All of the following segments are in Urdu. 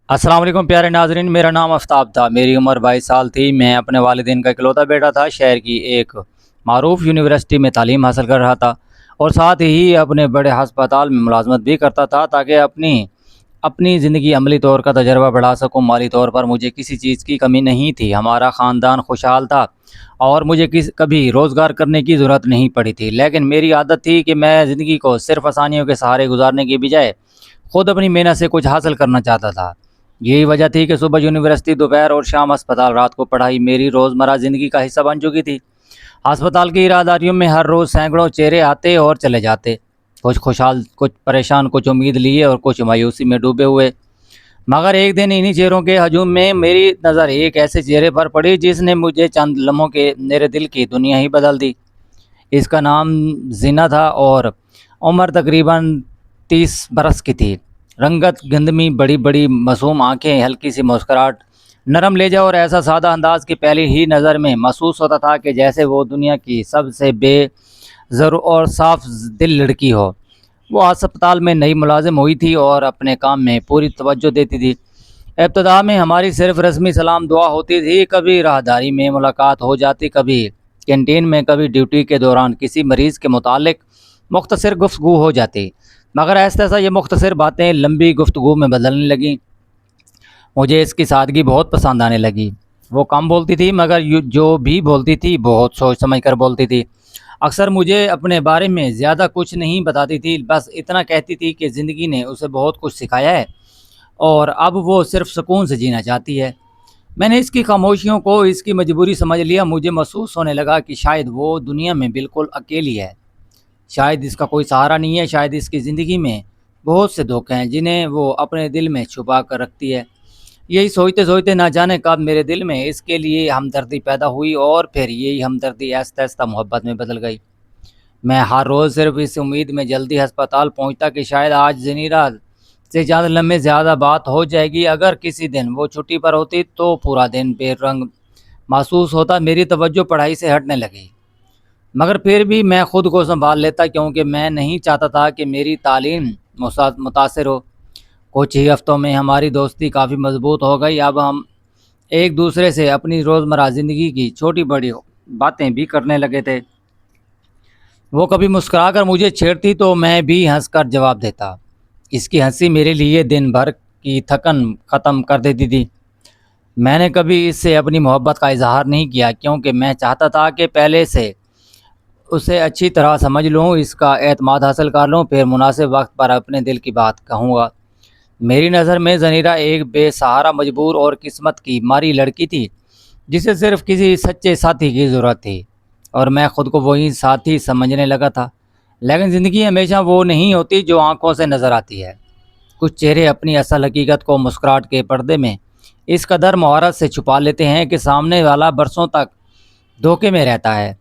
السلام علیکم پیارے ناظرین، میرا نام آفتاب تھا۔ میری عمر 22 سال تھی۔ میں اپنے والدین کا اکلوتا بیٹا تھا۔ شہر کی ایک معروف یونیورسٹی میں تعلیم حاصل کر رہا تھا اور ساتھ ہی اپنے بڑے ہسپتال میں ملازمت بھی کرتا تھا تاکہ اپنی زندگی عملی طور کا تجربہ بڑھا سکوں۔ مالی طور پر مجھے کسی چیز کی کمی نہیں تھی۔ ہمارا خاندان خوشحال تھا اور مجھے کبھی روزگار کرنے کی ضرورت نہیں پڑی تھی، لیکن میری عادت تھی کہ میں زندگی کو صرف آسانیوں کے سہارے گزارنے کی بجائے خود اپنی محنت سے کچھ حاصل کرنا چاہتا تھا۔ یہی وجہ تھی کہ صبح یونیورسٹی، دوپہر اور شام اسپتال، رات کو پڑھائی میری روزمرہ زندگی کا حصہ بن چکی تھی۔ ہسپتال کی رہداریوں میں ہر روز سینکڑوں چہرے آتے اور چلے جاتے، کچھ خوشحال، کچھ پریشان، کچھ امید لیے اور کچھ مایوسی میں ڈوبے ہوئے۔ مگر ایک دن انہی چہروں کے ہجوم میں میری نظر ایک ایسے چہرے پر پڑی جس نے مجھے چند لمحوں کے میرے دل کی دنیا ہی بدل دی۔ اس کا نام زینا تھا اور عمر تقریباً 30 برس کی تھی۔ رنگت گندمی، بڑی بڑی معصوم آنکھیں، ہلکی سی مسکراہٹ، نرم لہجہ اور ایسا سادہ انداز کہ پہلی ہی نظر میں محسوس ہوتا تھا کہ جیسے وہ دنیا کی سب سے بے زر اور صاف دل لڑکی ہو۔ وہ ہسپتال میں نئی ملازم ہوئی تھی اور اپنے کام میں پوری توجہ دیتی تھی۔ ابتدا میں ہماری صرف رسمی سلام دعا ہوتی تھی، کبھی راہداری میں ملاقات ہو جاتی، کبھی کینٹین میں، کبھی ڈیوٹی کے دوران کسی مریض کے متعلق مختصر گفتگو ہو جاتی۔ مگر ایسا ایسا یہ مختصر باتیں لمبی گفتگو میں بدلنے لگیں۔ مجھے اس کی سادگی بہت پسند آنے لگی۔ وہ کم بولتی تھی مگر جو بھی بولتی تھی بہت سوچ سمجھ کر بولتی تھی۔ اکثر مجھے اپنے بارے میں زیادہ کچھ نہیں بتاتی تھی، بس اتنا کہتی تھی کہ زندگی نے اسے بہت کچھ سکھایا ہے اور اب وہ صرف سکون سے جینا چاہتی ہے۔ میں نے اس کی خاموشیوں کو اس کی مجبوری سمجھ لیا۔ مجھے محسوس ہونے لگا کہ شاید وہ دنیا میں بالکل اکیلی ہے، شاید اس کا کوئی سہارا نہیں ہے، شاید اس کی زندگی میں بہت سے دکھ ہیں جنہیں وہ اپنے دل میں چھپا کر رکھتی ہے۔ یہی سوچتے سوچتے نہ جانے کب میرے دل میں اس کے لیے ہمدردی پیدا ہوئی اور پھر یہی ہمدردی آہستہ آہستہ محبت میں بدل گئی۔ میں ہر روز صرف اس امید میں جلدی ہسپتال پہنچتا کہ شاید آج زنیرہ سے چند لمحے زیادہ بات ہو جائے گی۔ اگر کسی دن وہ چھٹی پر ہوتی تو پورا دن بے رنگ محسوس ہوتا۔ میری توجہ پڑھائی سے ہٹنے لگی، مگر پھر بھی میں خود کو سنبھال لیتا کیونکہ میں نہیں چاہتا تھا کہ میری تعلیم متاثر ہو۔ کچھ ہی ہفتوں میں ہماری دوستی کافی مضبوط ہو گئی۔ اب ہم ایک دوسرے سے اپنی روزمرہ زندگی کی چھوٹی بڑی باتیں بھی کرنے لگے تھے۔ وہ کبھی مسکرا کر مجھے چھیڑتی تو میں بھی ہنس کر جواب دیتا۔ اس کی ہنسی میرے لیے دن بھر کی تھکن ختم کر دیتی تھی۔ میں نے کبھی اس سے اپنی محبت کا اظہار نہیں کیا کیونکہ میں چاہتا تھا کہ پہلے سے اسے اچھی طرح سمجھ لوں، اس کا اعتماد حاصل کر لوں، پھر مناسب وقت پر اپنے دل کی بات کہوں گا۔ میری نظر میں زنیرہ ایک بے سہارا، مجبور اور قسمت کی ماری لڑکی تھی جسے صرف کسی سچے ساتھی کی ضرورت تھی، اور میں خود کو وہی ساتھی سمجھنے لگا تھا۔ لیکن زندگی ہمیشہ وہ نہیں ہوتی جو آنکھوں سے نظر آتی ہے۔ کچھ چہرے اپنی اصل حقیقت کو مسکراہٹ کے پردے میں اس قدر مہارت سے چھپا لیتے ہیں کہ سامنے والا برسوں تک دھوکے میں رہتا ہے۔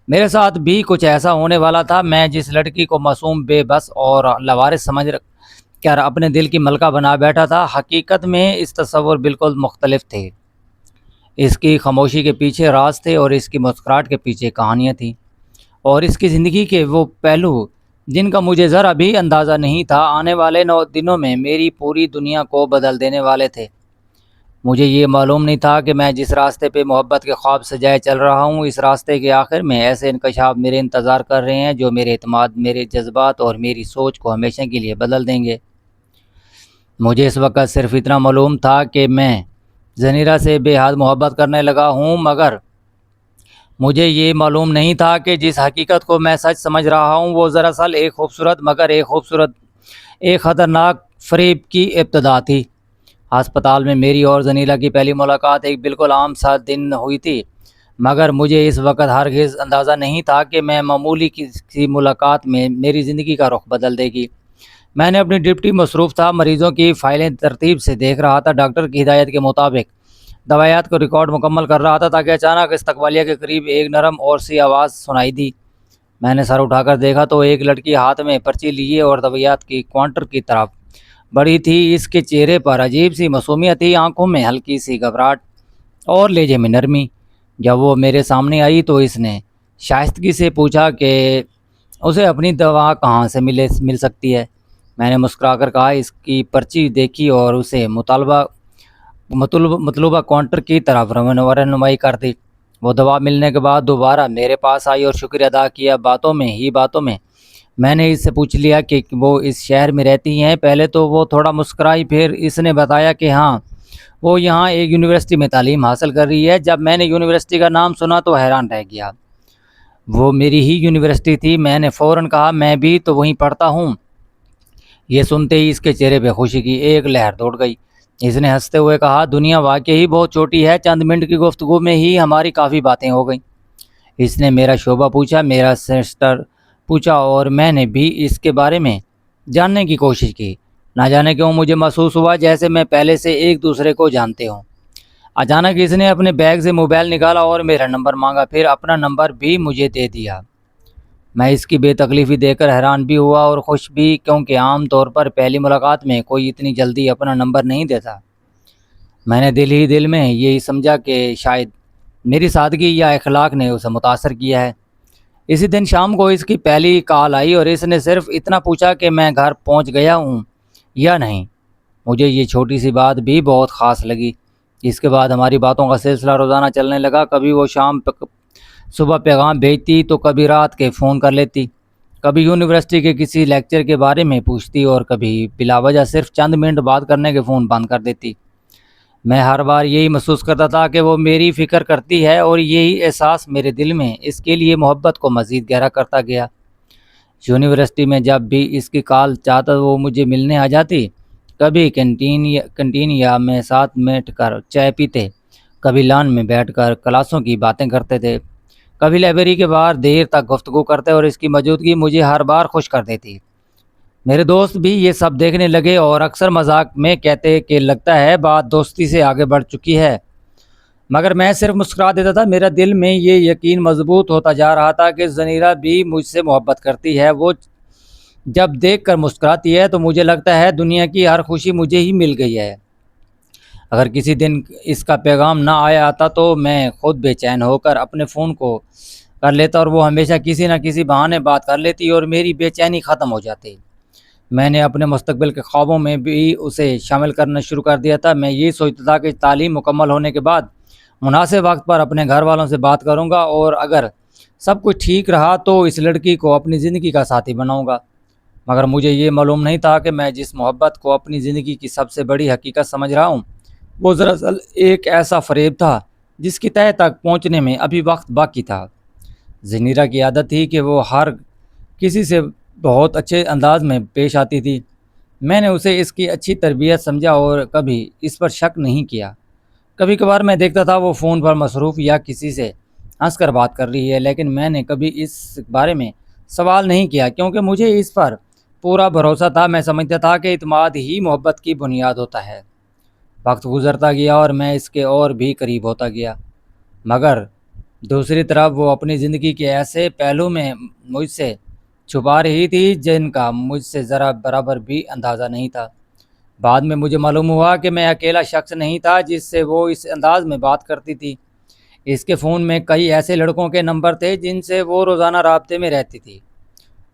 میرے ساتھ بھی کچھ ایسا ہونے والا تھا۔ میں جس لڑکی کو معصوم، بے بس اور لاوارث سمجھ کر اپنے دل کی ملکہ بنا بیٹھا تھا، حقیقت میں اس تصور بالکل مختلف تھے۔ اس کی خاموشی کے پیچھے راز تھے اور اس کی مسکراہٹ کے پیچھے کہانیاں تھیں، اور اس کی زندگی کے وہ پہلو جن کا مجھے ذرا بھی اندازہ نہیں تھا آنے والے 9 دنوں میں میری پوری دنیا کو بدل دینے والے تھے۔ مجھے یہ معلوم نہیں تھا کہ میں جس راستے پہ محبت کے خواب سجائے چل رہا ہوں، اس راستے کے آخر میں ایسے انکشاف میرے انتظار کر رہے ہیں جو میرے اعتماد، میرے جذبات اور میری سوچ کو ہمیشہ کے لیے بدل دیں گے۔ مجھے اس وقت صرف اتنا معلوم تھا کہ میں زنیرہ سے بے حد محبت کرنے لگا ہوں، مگر مجھے یہ معلوم نہیں تھا کہ جس حقیقت کو میں سچ سمجھ رہا ہوں وہ دراصل ایک خطرناک فریب کی ابتدا تھی۔ ہسپتال میں میری اور زنیرہ کی پہلی ملاقات ایک بالکل عام سا دن ہوئی تھی، مگر مجھے اس وقت ہرگز اندازہ نہیں تھا کہ میں معمولی کسی ملاقات میں میری زندگی کا رخ بدل دے گی۔ میں نے اپنی ڈیوٹی مصروف تھا، مریضوں کی فائلیں ترتیب سے دیکھ رہا تھا، ڈاکٹر کی ہدایت کے مطابق دوائیات کو ریکارڈ مکمل کر رہا تھا، تاکہ اچانک استقبالیہ کے قریب ایک نرم اور سی آواز سنائی دی۔ میں نے سر اٹھا کر دیکھا تو ایک لڑکی ہاتھ میں پرچی لیے اور دوائیات کی کاؤنٹر کی طرف بڑھی تھی۔ اس کے چہرے پر عجیب سی معصومیت تھی، آنکھوں میں ہلکی سی گھبراہٹ اور لہجے میں نرمی۔ جب وہ میرے سامنے آئی تو اس نے شائستگی سے پوچھا کہ اسے اپنی دوا کہاں سے مل سکتی ہے۔ میں نے مسکرا کر کہا، اس کی پرچی دیکھی اور اسے مطلوبہ کاؤنٹر کی طرف رہنمائی کر دی۔ وہ دوا ملنے کے بعد دوبارہ میرے پاس آئی اور شکریہ ادا کیا۔ باتوں میں میں نے اس سے پوچھ لیا کہ وہ اس شہر میں رہتی ہیں۔ پہلے تو وہ تھوڑا مسکرائی، پھر اس نے بتایا کہ ہاں، وہ یہاں ایک یونیورسٹی میں تعلیم حاصل کر رہی ہے۔ جب میں نے یونیورسٹی کا نام سنا تو حیران رہ گیا۔ وہ میری ہی یونیورسٹی تھی۔ میں نے فوراً کہا، میں بھی تو وہیں پڑھتا ہوں۔ یہ سنتے ہی اس کے چہرے پہ خوشی کی ایک لہر دوڑ گئی۔ اس نے ہنستے ہوئے کہا، دنیا واقعی ہی بہت چھوٹی ہے، چند منٹ کی گفتگو میں ہی ہماری کافی باتیں ہو گئیں۔ اس نے میرا شعبہ پوچھا، میرا سیمسٹر پوچھا اور میں نے بھی اس کے بارے میں جاننے کی کوشش کی۔ نہ جانے کیوں مجھے محسوس ہوا جیسے میں پہلے سے ایک دوسرے کو جانتے ہوں۔ اچانک اس نے اپنے بیگ سے موبائل نکالا اور میرا نمبر مانگا، پھر اپنا نمبر بھی مجھے دے دیا۔ میں اس کی بے تکلیفی دیکھ کر حیران بھی ہوا اور خوش بھی، کیونکہ عام طور پر پہلی ملاقات میں کوئی اتنی جلدی اپنا نمبر نہیں دیتا۔ میں نے دل ہی دل میں یہی سمجھا کہ شاید میری سادگی یا اخلاق نے اسے متاثر کیا ہے۔ اسی دن شام کو اس کی پہلی کال آئی اور اس نے صرف اتنا پوچھا کہ میں گھر پہنچ گیا ہوں یا نہیں۔ مجھے یہ چھوٹی سی بات بھی بہت خاص لگی۔ اس کے بعد ہماری باتوں کا سلسلہ روزانہ چلنے لگا۔ کبھی وہ صبح پیغام بھیجتی تو کبھی رات کے فون کر لیتی، کبھی یونیورسٹی کے کسی لیکچر کے بارے میں پوچھتی اور کبھی بلا وجہ صرف چند منٹ بات کرنے کے فون بند کر دیتی۔ میں ہر بار یہی محسوس کرتا تھا کہ وہ میری فکر کرتی ہے، اور یہی احساس میرے دل میں اس کے لیے محبت کو مزید گہرا کرتا گیا۔ یونیورسٹی میں جب بھی اس کی کال چاہتا وہ مجھے ملنے آ جاتی۔ کبھی کنٹین یا میں ساتھ بیٹھ کر چائے پیتے، کبھی لان میں بیٹھ کر کلاسوں کی باتیں کرتے تھے، کبھی لائبریری کے باہر دیر تک گفتگو کرتے، اور اس کی موجودگی مجھے ہر بار خوش کر دیتی۔ میرے دوست بھی یہ سب دیکھنے لگے اور اکثر مذاق میں کہتے کہ لگتا ہے بات دوستی سے آگے بڑھ چکی ہے، مگر میں صرف مسکرا دیتا تھا۔ میرا دل میں یہ یقین مضبوط ہوتا جا رہا تھا کہ زنیرہ بھی مجھ سے محبت کرتی ہے۔ وہ جب دیکھ کر مسکراتی ہے تو مجھے لگتا ہے دنیا کی ہر خوشی مجھے ہی مل گئی ہے۔ اگر کسی دن اس کا پیغام نہ آیا آتا تو میں خود بے چین ہو کر اپنے فون کو کر لیتا، اور وہ ہمیشہ کسی نہ کسی بہانے بات کر لیتی اور میری بے چینی ختم ہو جاتی۔ میں نے اپنے مستقبل کے خوابوں میں بھی اسے شامل کرنا شروع کر دیا تھا۔ میں یہ سوچتا تھا کہ تعلیم مکمل ہونے کے بعد مناسب وقت پر اپنے گھر والوں سے بات کروں گا، اور اگر سب کچھ ٹھیک رہا تو اس لڑکی کو اپنی زندگی کا ساتھی بناؤں گا۔ مگر مجھے یہ معلوم نہیں تھا کہ میں جس محبت کو اپنی زندگی کی سب سے بڑی حقیقت سمجھ رہا ہوں، وہ دراصل ایک ایسا فریب تھا جس کی تہہ تک پہنچنے میں ابھی وقت باقی تھا۔ زنیرہ کی عادت تھی کہ وہ ہر کسی سے بہت اچھے انداز میں پیش آتی تھی۔ میں نے اسے اس کی اچھی تربیت سمجھا اور کبھی اس پر شک نہیں کیا۔ کبھی کبھار میں دیکھتا تھا وہ فون پر مصروف یا کسی سے ہنس کر بات کر رہی ہے، لیکن میں نے کبھی اس بارے میں سوال نہیں کیا، کیونکہ مجھے اس پر پورا بھروسہ تھا۔ میں سمجھتا تھا کہ اعتماد ہی محبت کی بنیاد ہوتا ہے۔ وقت گزرتا گیا اور میں اس کے اور بھی قریب ہوتا گیا، مگر دوسری طرف وہ اپنی زندگی کے ایسے پہلو میں مجھ سے چھپا رہی تھی جن کا مجھ سے ذرا برابر بھی اندازہ نہیں تھا۔ بعد میں مجھے معلوم ہوا کہ میں اکیلا شخص نہیں تھا جس سے وہ اس انداز میں بات کرتی تھی۔ اس کے فون میں کئی ایسے لڑکوں کے نمبر تھے جن سے وہ روزانہ رابطے میں رہتی تھی۔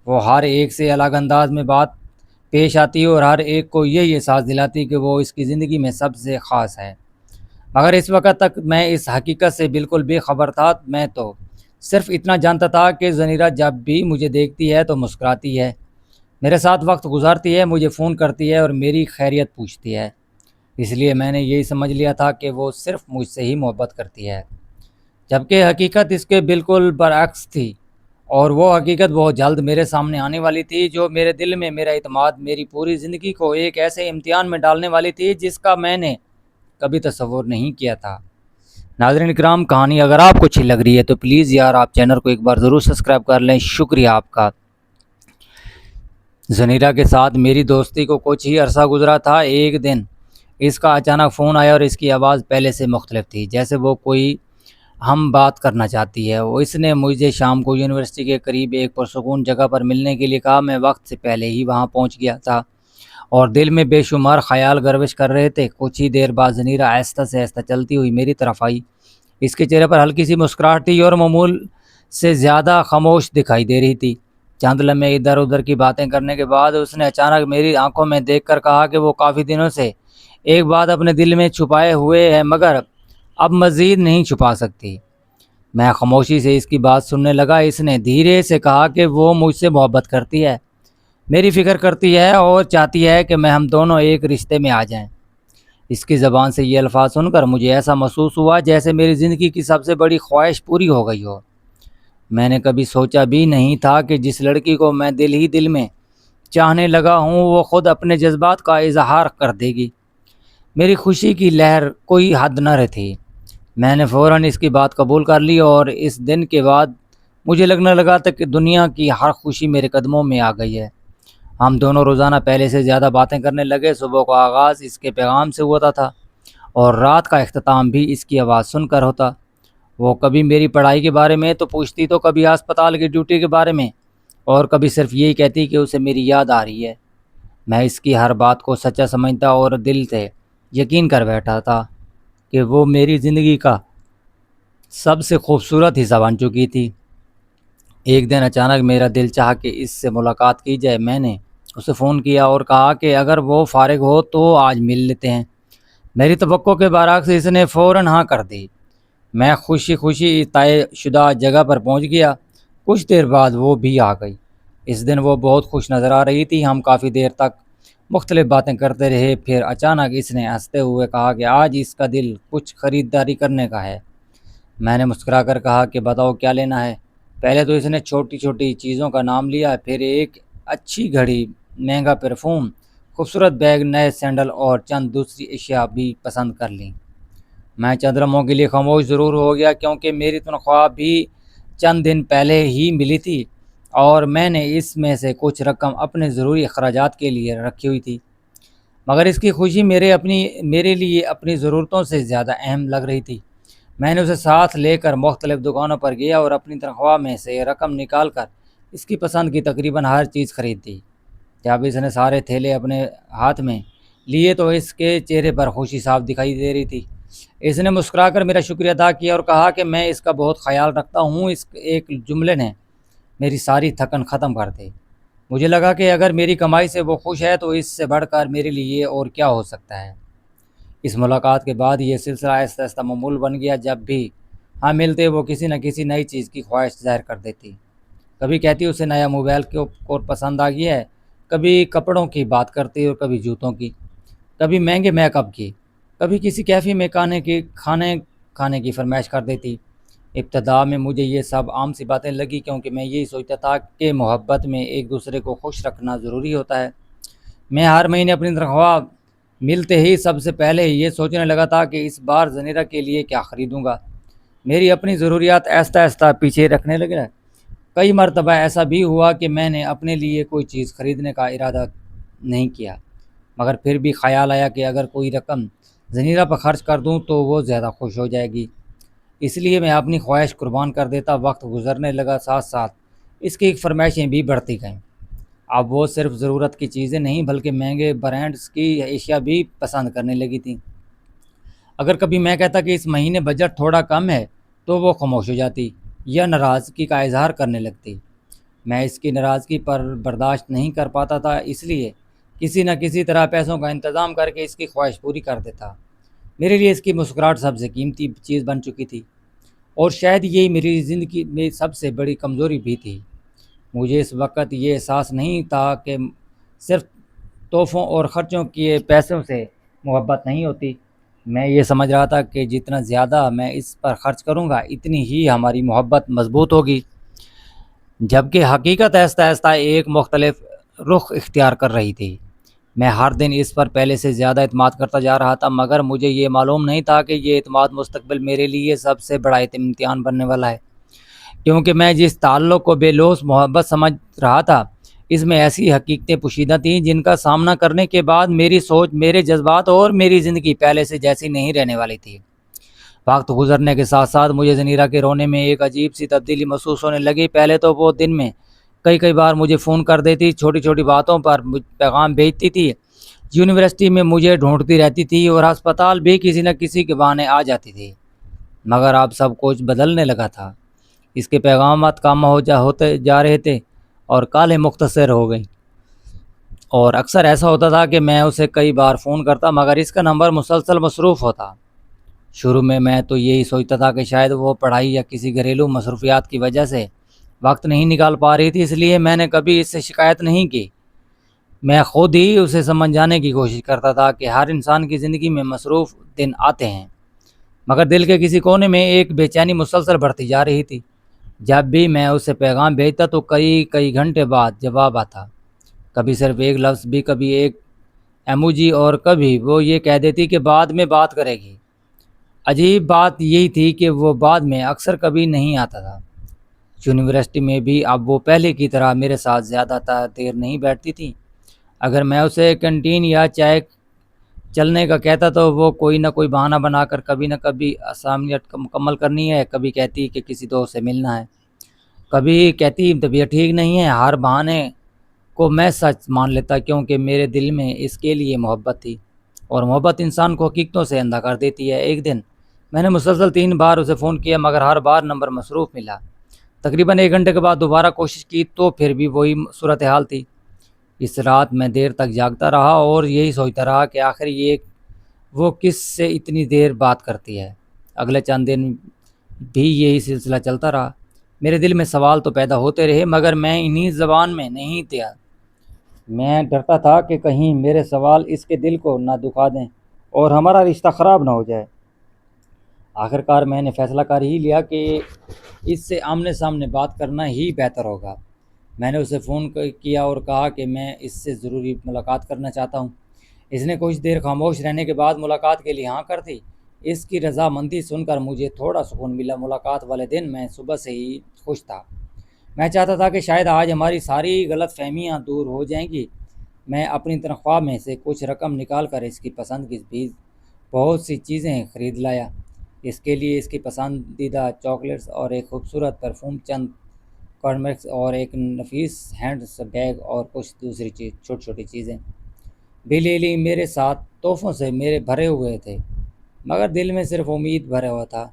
وہ ہر ایک سے الگ انداز میں بات پیش آتی اور ہر ایک کو یہی احساس دلاتی کہ وہ اس کی زندگی میں سب سے خاص ہے۔ مگر اس وقت تک میں اس حقیقت سے بالکل بے خبر تھا۔ میں تو صرف اتنا جانتا تھا کہ زنیرہ جب بھی مجھے دیکھتی ہے تو مسکراتی ہے، میرے ساتھ وقت گزارتی ہے، مجھے فون کرتی ہے اور میری خیریت پوچھتی ہے۔ اس لیے میں نے یہی سمجھ لیا تھا کہ وہ صرف مجھ سے ہی محبت کرتی ہے، جبکہ حقیقت اس کے بالکل برعکس تھی، اور وہ حقیقت بہت جلد میرے سامنے آنے والی تھی، جو میرے دل میں میرا اعتماد، میری پوری زندگی کو ایک ایسے امتحان میں ڈالنے والی تھی جس کا میں نے کبھی تصور نہیں کیا تھا۔ ناظرین کرام، کہانی اگر آپ کو اچھی لگ رہی ہے تو پلیز یار آپ چینل کو ایک بار ضرور سبسکرائب کر لیں۔ شکریہ آپ کا۔ زنیرہ کے ساتھ میری دوستی کو کچھ ہی عرصہ گزرا تھا۔ ایک دن اس کا اچانک فون آیا اور اس کی آواز پہلے سے مختلف تھی، جیسے وہ کوئی ہم بات کرنا چاہتی ہے۔ اس نے مجھے شام کو یونیورسٹی کے قریب ایک پرسکون جگہ پر ملنے کے لیے کہا۔ میں وقت سے پہلے ہی وہاں پہنچ گیا تھا اور دل میں بے شمار خیال گردش کر رہے تھے۔ کچھ ہی دیر بعد زنیرہ آہستہ سے آہستہ چلتی ہوئی میری طرف آئی۔ اس کے چہرے پر ہلکی سی مسکراہٹ تھی اور معمول سے زیادہ خاموش دکھائی دے رہی تھی۔ چند لمحے ادھر ادھر کی باتیں کرنے کے بعد اس نے اچانک میری آنکھوں میں دیکھ کر کہا کہ وہ کافی دنوں سے ایک بات اپنے دل میں چھپائے ہوئے ہے مگر اب مزید نہیں چھپا سکتی۔ میں خاموشی سے اس کی بات سننے لگا۔ اس نے دھیرے سے کہا کہ وہ مجھ سے محبت کرتی ہے، میری فکر کرتی ہے اور چاہتی ہے کہ ہم دونوں ایک رشتے میں آ جائیں۔ اس کی زبان سے یہ الفاظ سن کر مجھے ایسا محسوس ہوا جیسے میری زندگی کی سب سے بڑی خواہش پوری ہو گئی ہو۔ میں نے کبھی سوچا بھی نہیں تھا کہ جس لڑکی کو میں دل ہی دل میں چاہنے لگا ہوں وہ خود اپنے جذبات کا اظہار کر دے گی۔ میری خوشی کی لہر کوئی حد نہ رہتی۔ میں نے فوراً اس کی بات قبول کر لی اور اس دن کے بعد مجھے لگنے لگا تھا کہ دنیا کی ہر خوشی میرے قدموں میں آ گئی ہے۔ ہم دونوں روزانہ پہلے سے زیادہ باتیں کرنے لگے۔ صبح کا آغاز اس کے پیغام سے ہوتا تھا اور رات کا اختتام بھی اس کی آواز سن کر ہوتا۔ وہ کبھی میری پڑھائی کے بارے میں تو پوچھتی، تو کبھی ہسپتال کی ڈیوٹی کے بارے میں، اور کبھی صرف یہی کہتی کہ اسے میری یاد آ رہی ہے۔ میں اس کی ہر بات کو سچا سمجھتا اور دل سے یقین کر بیٹھا تھا کہ وہ میری زندگی کا سب سے خوبصورت حصہ بن چکی تھی۔ ایک دن اچانک میرا دل چاہا کہ اس سے ملاقات کی جائے۔ میں نے اسے فون کیا اور کہا کہ اگر وہ فارغ ہو تو آج مل لیتے ہیں۔ میری توقع کے برعکس اس نے فوراً ہاں کر دی۔ میں خوشی خوشی طے شدہ جگہ پر پہنچ گیا۔ کچھ دیر بعد وہ بھی آ گئی۔ اس دن وہ بہت خوش نظر آ رہی تھی۔ ہم کافی دیر تک مختلف باتیں کرتے رہے، پھر اچانک اس نے ہنستے ہوئے کہا کہ آج اس کا دل کچھ خریداری کرنے کا ہے۔ میں نے مسکرا کر کہا کہ بتاؤ کیا لینا ہے۔ پہلے تو اس نے چھوٹی چھوٹی چیزوں کا نام لیا، پھر ایک اچھی گھڑی، مہنگا پرفیوم، خوبصورت بیگ، نئے سینڈل اور چند دوسری اشیاء بھی پسند کر لیں۔ میں چند لمحوں کے لیے خاموش ضرور ہو گیا کیونکہ میری تنخواہ بھی چند دن پہلے ہی ملی تھی اور میں نے اس میں سے کچھ رقم اپنے ضروری اخراجات کے لیے رکھی ہوئی تھی، مگر اس کی خوشی میرے لیے اپنی ضرورتوں سے زیادہ اہم لگ رہی تھی۔ میں نے اسے ساتھ لے کر مختلف دکانوں پر گیا اور اپنی تنخواہ میں سے رقم نکال کر اس کی پسند کی تقریباً ہر چیز خرید دی۔ جب اس نے سارے تھیلے اپنے ہاتھ میں لیے تو اس کے چہرے پر خوشی صاف دکھائی دے رہی تھی۔ اس نے مسکرا کر میرا شکریہ ادا کیا اور کہا کہ میں اس کا بہت خیال رکھتا ہوں۔ اس ایک جملے نے میری ساری تھکن ختم کر دی۔ مجھے لگا کہ اگر میری کمائی سے وہ خوش ہے تو اس سے بڑھ کر میرے لیے اور کیا ہو سکتا ہے۔ اس ملاقات کے بعد یہ سلسلہ آہستہ آہستہ معمول بن گیا۔ جب بھی ہم ملتے وہ کسی نہ کسی نئی چیز کی خواہش ظاہر کر دیتی۔ کبھی کہتی اسے نیا موبائل کو پسند آ گیا ہے، کبھی کپڑوں کی بات کرتی اور کبھی جوتوں کی، کبھی مہنگے میک اپ کی، کبھی کسی کیفے میں کھانے کی فرمائش کر دیتی۔ ابتدا میں مجھے یہ سب عام سی باتیں لگی کیونکہ میں یہی سوچتا تھا کہ محبت میں ایک دوسرے کو خوش رکھنا ضروری ہوتا ہے۔ میں ہر مہینے اپنی تنخواہ ملتے ہی سب سے پہلے یہ سوچنے لگا تھا کہ اس بار زنیرہ کے لیے کیا خریدوں گا۔ میری اپنی ضروریات آہستہ آہستہ پیچھے رکھنے لگے۔ کئی مرتبہ ایسا بھی ہوا کہ میں نے اپنے لیے کوئی چیز خریدنے کا ارادہ نہیں کیا، مگر پھر بھی خیال آیا کہ اگر کوئی رقم زنیرہ پر خرچ کر دوں تو وہ زیادہ خوش ہو جائے گی۔ اس لیے میں اپنی خواہش قربان کر دیتا۔ وقت گزرنے لگا، ساتھ ساتھ اس کی فرمائشیں بھی بڑھتی گئیں۔ اب وہ صرف ضرورت کی چیزیں نہیں بلکہ مہنگے برانڈز کی اشیاء بھی پسند کرنے لگی تھیں۔ اگر کبھی میں کہتا کہ اس مہینے بجٹ تھوڑا کم ہے تو وہ خاموش ہو جاتی یا ناراضگی کا اظہار کرنے لگتی۔ میں اس کی ناراضگی پر برداشت نہیں کر پاتا تھا، اس لیے کسی نہ کسی طرح پیسوں کا انتظام کر کے اس کی خواہش پوری کر دیتا۔ میرے لیے اس کی مسکراہٹ سب سے قیمتی چیز بن چکی تھی اور شاید یہی میری زندگی میں سب سے بڑی کمزوری بھی تھی۔ مجھے اس وقت یہ احساس نہیں تھا کہ صرف تحفوں اور خرچوں کے پیسوں سے محبت نہیں ہوتی۔ میں یہ سمجھ رہا تھا کہ جتنا زیادہ میں اس پر خرچ کروں گا اتنی ہی ہماری محبت مضبوط ہوگی، جبکہ حقیقت آہستہ آہستہ ایک مختلف رخ اختیار کر رہی تھی۔ میں ہر دن اس پر پہلے سے زیادہ اعتماد کرتا جا رہا تھا، مگر مجھے یہ معلوم نہیں تھا کہ یہ اعتماد مستقبل میرے لیے سب سے بڑا امتحان بننے والا ہے، کیونکہ میں جس تعلق کو بے لوث محبت سمجھ رہا تھا اس میں ایسی حقیقتیں پوشیدہ تھیں جن کا سامنا کرنے کے بعد میری سوچ، میرے جذبات اور میری زندگی پہلے سے جیسی نہیں رہنے والی تھی۔ وقت گزرنے کے ساتھ ساتھ مجھے زنیرہ کے رونے میں ایک عجیب سی تبدیلی محسوس ہونے لگی۔ پہلے تو وہ دن میں کئی بار مجھے فون کر دیتی، چھوٹی چھوٹی باتوں پر پیغام بھیجتی تھی، یونیورسٹی میں مجھے ڈھونڈتی رہتی تھی اور ہسپتال بھی کسی نہ کسی کے بہانے آ جاتی تھی۔ مگر اب سب کچھ بدلنے لگا تھا۔ اس کے پیغامات کم ہوتے جا رہے تھے اور کالیں مختصر ہو گئیں، اور اکثر ایسا ہوتا تھا کہ میں اسے کئی بار فون کرتا مگر اس کا نمبر مسلسل مصروف ہوتا۔ شروع میں تو یہی سوچتا تھا کہ شاید وہ پڑھائی یا کسی گھریلو مصروفیات کی وجہ سے وقت نہیں نکال پا رہی تھی، اس لیے میں نے کبھی اس سے شکایت نہیں کی۔ میں خود ہی اسے سمجھانے کی کوشش کرتا تھا کہ ہر انسان کی زندگی میں مصروف دن آتے ہیں، مگر دل کے کسی کونے میں ایک بے چینی مسلسل بڑھتی جا رہی تھی۔ جب بھی میں اسے پیغام بھیجتا تو کئی گھنٹے بعد جواب آتا، کبھی صرف ایک لفظ بھی، کبھی ایک ایموجی، اور کبھی وہ یہ کہہ دیتی کہ بعد میں بات کرے گی۔ عجیب بات یہی تھی کہ وہ بعد میں اکثر کبھی نہیں آتا تھا۔ یونیورسٹی میں بھی اب وہ پہلے کی طرح میرے ساتھ زیادہ دیر نہیں بیٹھتی تھی۔ اگر میں اسے کینٹین یا چائے چلنے کا کہتا تو وہ کوئی نہ کوئی بہانہ بنا کر کبھی نہ کبھی اسائنمنٹ مکمل کرنی ہے، کبھی کہتی کہ کسی دوست سے ملنا ہے، کبھی کہتی طبیعت ٹھیک نہیں ہے۔ ہر بہانے کو میں سچ مان لیتا کیونکہ میرے دل میں اس کے لیے محبت تھی، اور محبت انسان کو حقیقتوں سے اندھا کر دیتی ہے۔ ایک دن میں نے مسلسل 3 بار اسے فون کیا مگر ہر بار نمبر مصروف ملا۔ تقریباً 1 گھنٹے کے بعد دوبارہ کوشش کی تو پھر بھی وہی صورتحال تھی۔ اس رات میں دیر تک جاگتا رہا اور یہی سوچتا رہا کہ آخر وہ کس سے اتنی دیر بات کرتی ہے۔ اگلے چند دن بھی یہی سلسلہ چلتا رہا۔ میرے دل میں سوال تو پیدا ہوتے رہے مگر میں انہی زبان میں نہیں تھا۔ میں ڈرتا تھا کہ کہیں میرے سوال اس کے دل کو نہ دکھا دیں اور ہمارا رشتہ خراب نہ ہو جائے۔ آخرکار میں نے فیصلہ کر ہی لیا کہ اس سے آمنے سامنے بات کرنا ہی بہتر ہوگا۔ میں نے اسے فون کیا اور کہا کہ میں اس سے ضروری ملاقات کرنا چاہتا ہوں۔ اس نے کچھ دیر خاموش رہنے کے بعد ملاقات کے لیے ہاں کر دی۔ اس کی رضامندی سن کر مجھے تھوڑا سکون ملا۔ ملاقات والے دن میں صبح سے ہی خوش تھا۔ میں چاہتا تھا کہ شاید آج ہماری ساری غلط فہمیاں دور ہو جائیں گی۔ میں اپنی تنخواہ میں سے کچھ رقم نکال کر اس کی پسند کی بھی بہت سی چیزیں خرید لایا۔ اس کے لیے اس کی پسندیدہ چاکلیٹس اور ایک خوبصورت پرفیوم، چند کاسمیٹکس اور ایک نفیس ہینڈ بیگ اور کچھ دوسری چھوٹی چھوٹی چیزیں بھی لے لی۔ میرے ساتھ تحفوں سے میرے بھرے ہوئے تھے مگر دل میں صرف امید بھرا ہوا تھا